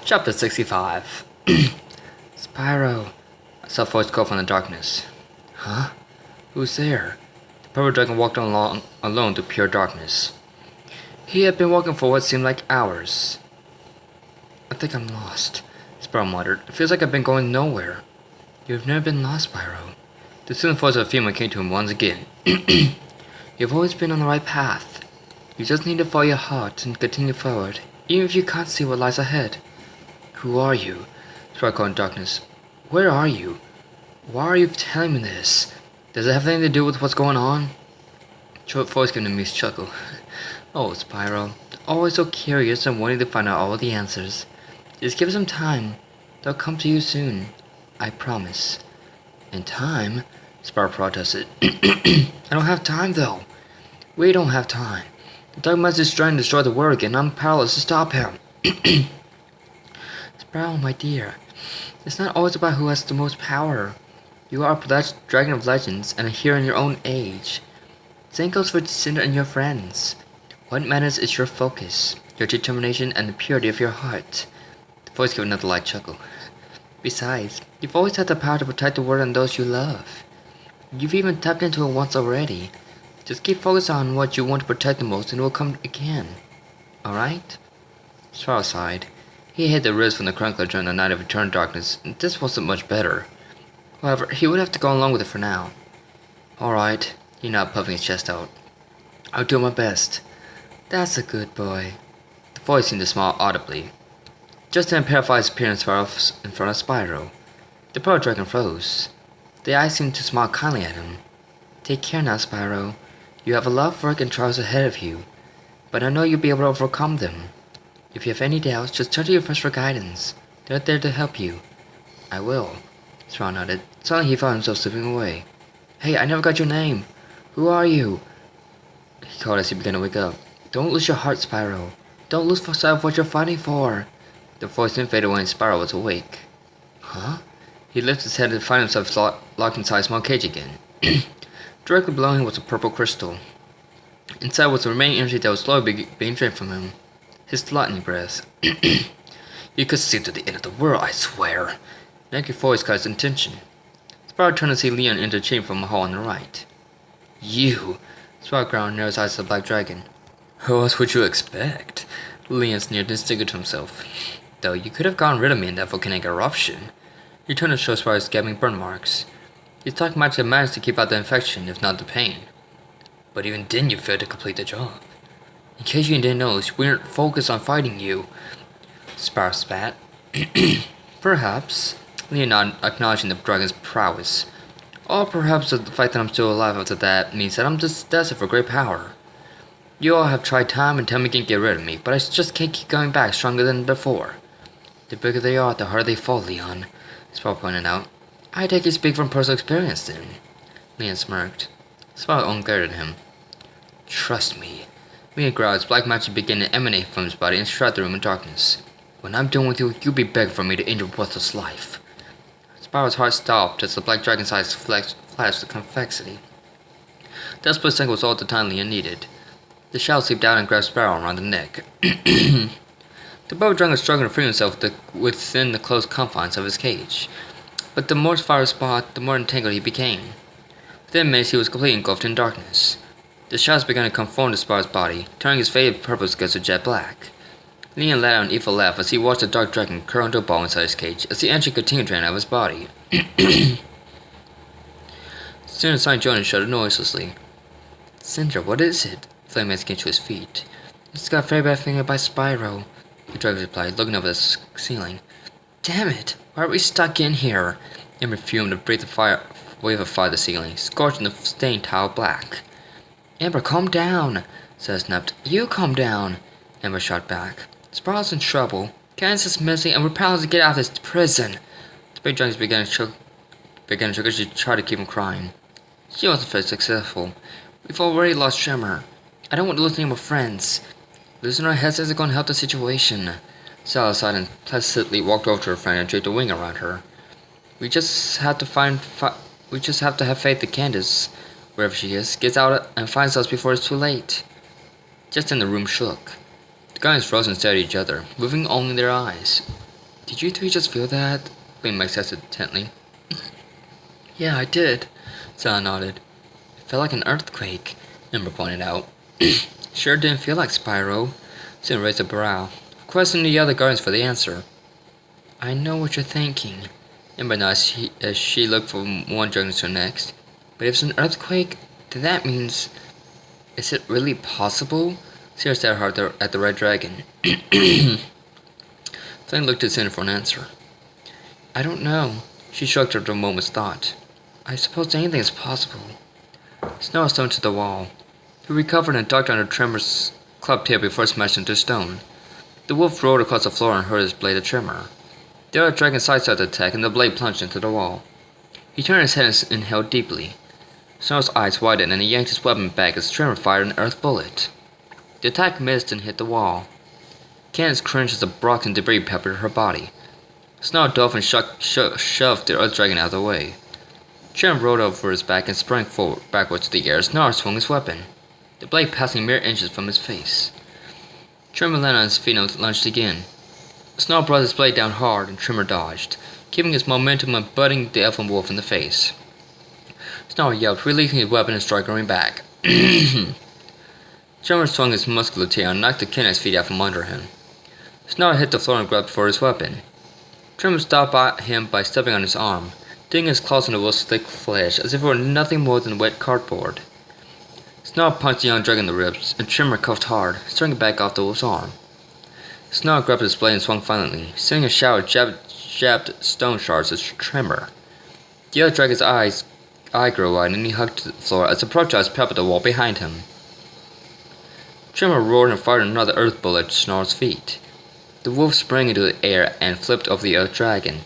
Chapter 65. Spyro. I saw a voice call from the darkness. Huh? Who's there? The purple dragon walked along alone to pure darkness. He had been walking for what seemed like hours. I think I'm lost, Spyro muttered. It feels like I've been going nowhere. You've never been lost, Spyro. The soothing voice of a female came to him once again. You've always been on the right path. You just need to follow your heart and continue forward, even if you can't see what lies ahead. Who are you? Spyro called in darkness. Where are you? Why are you telling me this? Does it have anything to do with what's going on? Short voice gave him a amused chuckle. Oh, Spyro, always so curious and wanting to find out all the answers. Just give it some time. They'll come to you soon. I promise. In time? Spyro protested. I don't have time, though. We don't have time. The Dark Master is trying to destroy the world again. I'm powerless to stop him. Spyro, my dear, it's not always about who has the most power. You are a dragon of legends and a hero in your own age. Same goes for Cinder and your friends. What matters is your focus, your determination, and the purity of your heart. The voice gave another light chuckle. Besides, you've always had the power to protect the world and those you love. You've even tapped into it once already. Just keep focused on what you want to protect the most and it will come again. Alright? Spyro sighed. He hid the ribs from the crunkler during the night of eternal darkness, and this wasn't much better. However, he would have to go along with it for now. Alright, he nodded, puffing his chest out. I'll do my best. That's a good boy. The voice seemed to smile audibly. Just then, Parafi's appearance in front of Spyro. The pearl dragon froze. The eyes seemed to smile kindly at him. Take care now, Spyro. You have a lot of work and trials ahead of you, but I know you'll be able to overcome them. If you have any doubts, just turn to your friends for guidance. They're there to help you. I will. Spyro nodded. Suddenly he found himself slipping away. Hey, I never got your name. Who are you? He called as he began to wake up. Don't lose your heart, Spyro. Don't lose sight of what you're fighting for. The voice then faded away and Spyro was awake. Huh? He lifted his head to find himself locked inside a small cage again. Directly below him was a purple crystal. Inside was the remaining energy that was slowly being drained from him. His gluttony breath. You could see to the end of the world, I swear. Naked voice caught his attention. Spyro turned to see Leon enter the chamber from a hall on the right. You! Spyro ground near his eyes to the black dragon. Who else would you expect? Leon sneered and staggered to himself. Though you could have gotten rid of me in that volcanic eruption. He turned to show Spyro's gaping burn marks. His dark magic had managed to keep out the infection, if not the pain. But even then you failed to complete the job. In case you didn't know, we weren't focused on fighting you. Spyro spat. Perhaps. Leon acknowledging the dragon's prowess. Or perhaps the fact that I'm still alive after that means that I'm just destined for great power. You all have tried time and time again to get rid of me, but I just can't keep going back stronger than before. The bigger they are, the harder they fall, Leon. Spyro pointed out. I take you speak from personal experience then. Leon smirked. Spyro only glared at him. Trust me. Leon growled as black magic began to emanate from his body and shroud the room in darkness. When I'm done with you, you'll be begging for me to end your worthless life. Spyro's heart stopped as the black dragon's eyes flashed with convexity. That split second was all the time Leon needed. The shadow slipped down and grabbed Spyro around the neck. The purple dragon was struggling to free himself within the closed confines of his cage. But the more Spyro fought, the more entangled he became. Within minutes, he was completely engulfed in darkness. The shadows began to conform to Spyro's body, turning his faded purple scales to jet black. Leon let out an evil laugh as he watched the dark dragon curl into a ball inside his cage as the energy continued to drain out of his body. Cinder saw him join and shuddered noiselessly. Cinder, what is it? Flame came to his feet. It's got a very bad finger by Spyro, the dragon replied, looking over the ceiling. Damn it! Why are we stuck in here? Ember fumed and breathed a wave of fire at the ceiling, scorching the stained tile black. Ember, calm down, said Snapped. You calm down, Ember shot back. Spyro's in trouble. Candace is missing and we're powerless to get out of this prison. The big dragons began to choke as she tried to keep him crying. She wasn't very successful. We've already lost Tremor. I don't want to lose any more friends. Losing our heads isn't going to help the situation. Sal sighed and placidly walked over to her friend and draped a wing around her. We just have to have faith that Candace, wherever she is, gets out and finds us before it's too late. Just then the room shook. The guys froze and stared at each other, moving only their eyes. Did you three just feel that? Gleam asked hesitantly. Yeah, I did. Zella nodded. It felt like an earthquake, Ember pointed out. Sure didn't feel like Spyro. Sin raised a brow, questioning the other guardians for the answer. I know what you're thinking, Ember nodded as she looked from one dragon to the next. But if it's an earthquake, then that means... Is it really possible? Sierra stared hard at the red dragon. Flame looked at Sin for an answer. I don't know. She shrugged after a moment's thought. I suppose anything is possible. Snow stoned to the wall. He recovered and ducked under Tremor's club tail before smashing into stone. The wolf rolled across the floor and hurt his blade at Tremor. The other dragon sidestepped the attack and the blade plunged into the wall. He turned his head and inhaled deeply. Snow's eyes widened and he yanked his weapon back as Tremor fired an earth bullet. The attack missed and hit the wall. Candace cringed as the rocks and debris peppered her body. Snow dove and shoved the earth dragon out of the way. Tremor rolled over his back and sprang backwards to the air as Snar swung his weapon, the blade passing mere inches from his face. Tremor landed on his feet and lunged again. Snar brought his blade down hard and Tremor dodged, keeping his momentum and butting the elfin wolf in the face. Snar yelped, releasing his weapon and staggering back. Tremor swung his muscular tail and knocked the Candace's feet out from under him. Snar hit the floor and grabbed for his weapon. Tremor stopped him by stepping on his arm, digging his claws into the wolf's thick flesh as if it were nothing more than wet cardboard. Snar punched the young dragon in the ribs, and Tremor cuffed hard, striking back off the wolf's arm. Snar grabbed his blade and swung violently, sending a shower of jabbed stone shards at Tremor. The other dragon's eye grew wide and he hugged the floor as the projectiles peppered the wall behind him. Tremor roared and fired another earth bullet at Snar's feet. The wolf sprang into the air and flipped over the other dragon.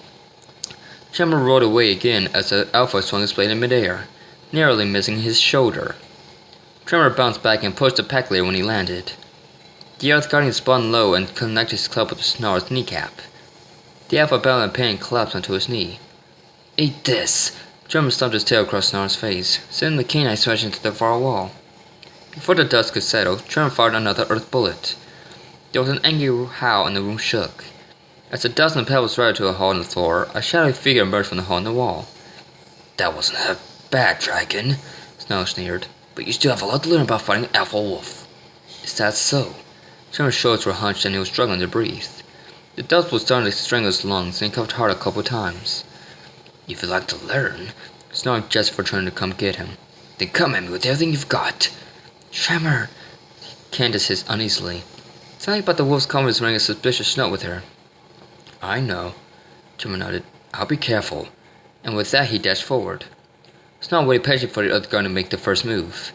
Tremor rolled away again as the alpha swung his blade in midair, narrowly missing his shoulder. Tremor bounced back and pushed the pack layer when he landed. The earth guardian spun low and connected his club with Snar's kneecap. The alpha bellowed in pain and collapsed onto his knee. Eat this! Tremor stumped his tail across Snar's face, sending the canine smashing into the far wall. Before the dust could settle, Tremor fired another earth bullet. There was an angry howl and the room shook. As the dust and pebbles rattled to a hole in the floor, a shadowy figure emerged from the hole in the wall. That wasn't a bad dragon, Snow sneered, but you still have a lot to learn about fighting an alpha wolf. Is that so? Tremor's shoulders were hunched and he was struggling to breathe. The dust was starting to strangle his lungs and he coughed hard a couple times. If you'd like to learn, Snow gestured for Tremor to come get him. Then come at me with everything you've got. Tremor! Candace hissed uneasily. Something about the wolf's comment rang a suspicious note with her. I know, Tremor nodded. I'll be careful. And with that he dashed forward. Snow waited patiently for the other guard to make the first move.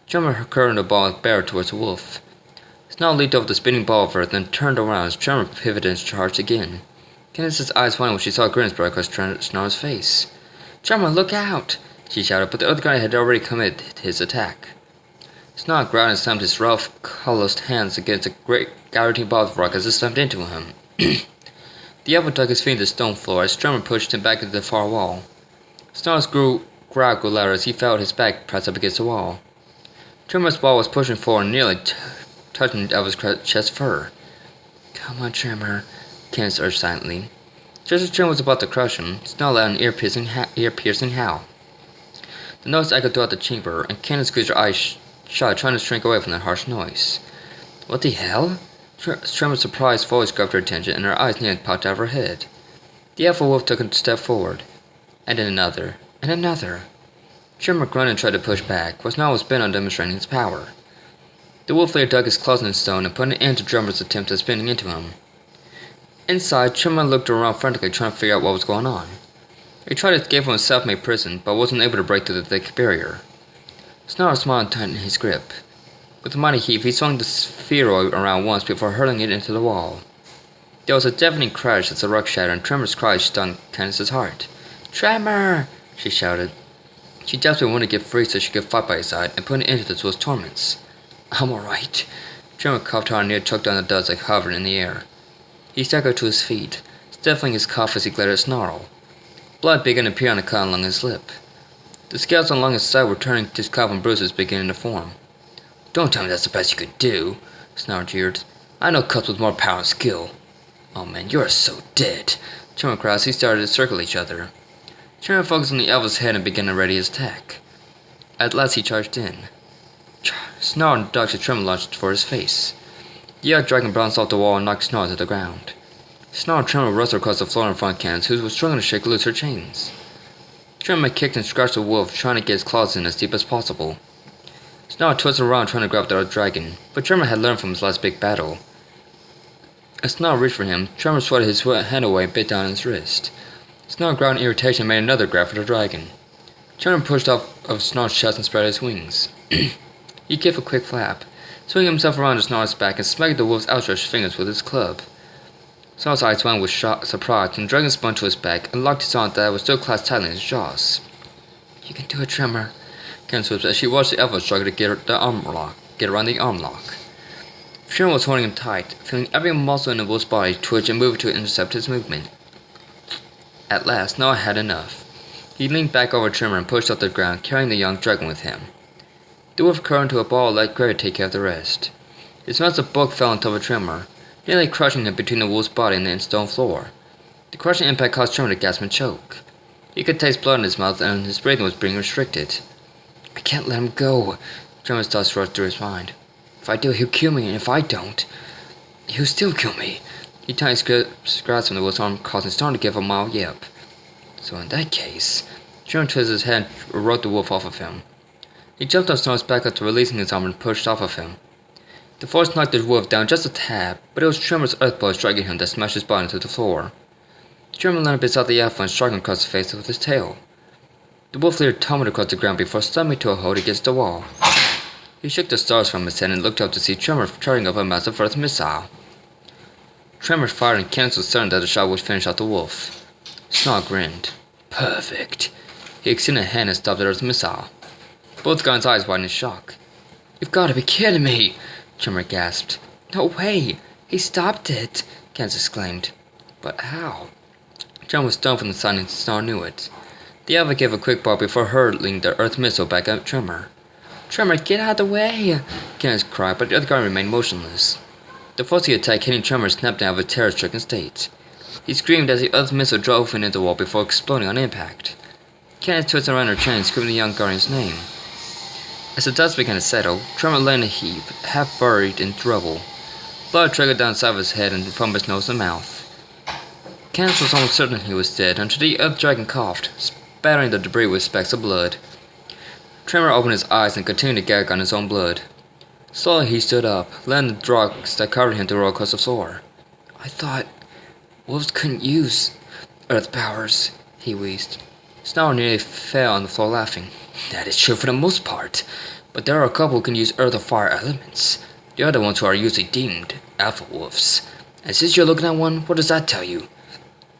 Tremor curled the ball and barreled towards the wolf. Snow leaped over the spinning ball of earth, then turned around as Tremor pivoted and charged again. Candace's eyes widened when she saw a grin spread across Snar's face. Tremor, look out! She shouted, but the other guy had already committed his attack. Snar growled and slammed his rough, calloused hands against a great gouting ball of rock as it slammed into him. The elf dug his feet into the stone floor as Tremor pushed him back into the far wall. Snar's growl grew louder as he felt his back pressed up against the wall. Tremor's ball was pushing forward, nearly touching Elva's chest fur. Come on, Tremor, Candace urged silently. Just as Tremor was about to crush him, Snar let out an ear-piercing howl. The noise echoed throughout the chamber, and Candace squeezed her eyes shut, trying to shrink away from that harsh noise. What the hell? Tremor's surprised voice grabbed her attention, and her eyes nearly popped out of her head. The alpha wolf took a step forward, and then another, and another. Tremor grunted and tried to push back, but Snar was bent on demonstrating his power. The wolf later dug his claws in the stone and put an end to Tremor's attempt at spinning into him. Inside, Tremor looked around frantically trying to figure out what was going on. He tried to escape from his self-made prison, but wasn't able to break through the thick barrier. Snar smiled and tightened his grip. With a mighty heave, he swung the spheroid around once before hurling it into the wall. There was a deafening crash as the rock shattered, and Tremor's cry stung Candace's heart. Tremor! She shouted. She desperately wanted to get free so she could fight by his side and put an end to the wolf's torments. I'm alright. Tremor coughed hard and nearly choked down the dust like hovering in the air. He staggered to his feet, stifling his cough as he glared at Snarl. Blood began to appear on the cut along his lip. The scales along his side were turning to scarf and bruises beginning to form. Don't tell me that's the best you could do, Snarl jeered. I know cuts with more power and skill. Oh man, you are so dead. Tremor cried as he started to circle each other. Tremor focused on the elf's head and began to ready his attack. At last he charged in. Snarl and dodged as Tremor launched for his face. The elf dragon bounced off the wall and knocked Snarl to the ground. Snarl and Tremor wrestled across the floor in front of Candace, who was struggling to shake loose her chains. Tremor kicked and scratched the wolf, trying to get his claws in as deep as possible. Snarl twisted around trying to grab the dragon, but Tremor had learned from his last big battle. As Snarl reached for him, Tremor swatted his hand away and bit down his wrist. Snarl growled in irritation and made another grab for the dragon. Tremor pushed off of Snarl's chest and spread his wings. He gave a quick flap, swinging himself around to Snarl's back and smacked the wolf's outstretched fingers with his club. Snarl's eyes went with surprise, and the dragon spun to his back and locked his arm that was still clasped tightly in his jaws. You can do it, Tremor, Candace whispered as she watched the elf struggle to get around the arm lock. Tremor was holding him tight, feeling every muscle in the wolf's body twitch and move to intercept his movement. At last, Noah had enough. He leaned back over Tremor and pushed off the ground, carrying the young dragon with him. The wolf curled into a ball and let Gray take care of the rest. His massive bulk fell on top of Tremor, nearly crushing him between the wolf's body and the stone floor. The crushing impact caused Tremor to gasp and choke. He could taste blood in his mouth and his breathing was being restricted. I can't let him go, Tremor's thoughts rushed through his mind. If I do, he'll kill me, and if I don't, he'll still kill me. He tightened his grasp on the wolf's arm, causing Storm to give a mild yelp. So in that case, Tremor twisted his head and rode the wolf off of him. He jumped on Snor's back after releasing his arm and pushed off of him. The force knocked the wolf down just a tad, but it was Tremor's earth blow striking him that smashed his body into the floor. Tremor landed beside the elf and struck him across the face with his tail. The wolf leader tumbled across the ground before slamming to a hold against the wall. He shook the stars from his head and looked up to see Tremor charging up a massive earth missile. Tremor fired and Candace was certain that the shot would finish out the wolf. Snarl grinned. Perfect. He extended a hand and stopped the earth missile. Both guns' eyes widened in shock. You've got to be kidding me, Tremor gasped. No way! He stopped it, Candace exclaimed. But how? Tremor was stunned from the sight and Snarl knew it. The elf gave a quick bark before hurling the earth missile back at Tremor. Tremor, get out of the way! Candace cried, but the other guard remained motionless. The force of the attack hitting Tremor snapped out of a terror-stricken state. He screamed as the earth missile drove into the wall before exploding on impact. Candace twisted around her chain, screaming the young guardian's name. As the dust began to settle, Tremor lay in a heap, half buried in rubble. Blood trickled down the side of his head and from his nose and mouth. Candace was almost certain he was dead until the earth dragon coughed, spattering the debris with specks of blood. Tremor opened his eyes and continued to gag on his own blood. Slowly he stood up, letting the drugs that covered him to roll across the floor. I thought wolves couldn't use earth powers, he wheezed. Snarl nearly fell on the floor laughing. That is true for the most part, but there are a couple who can use earth or fire elements. The other ones who are usually deemed alpha wolves. And since you're looking at one, what does that tell you?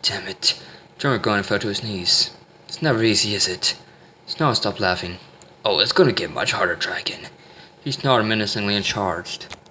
Damn it. Tremor groaned and fell to his knees. It's never easy, is it? Snarl stopped laughing. Oh, it's gonna get much harder, Dragon. He snarled menacingly and charged.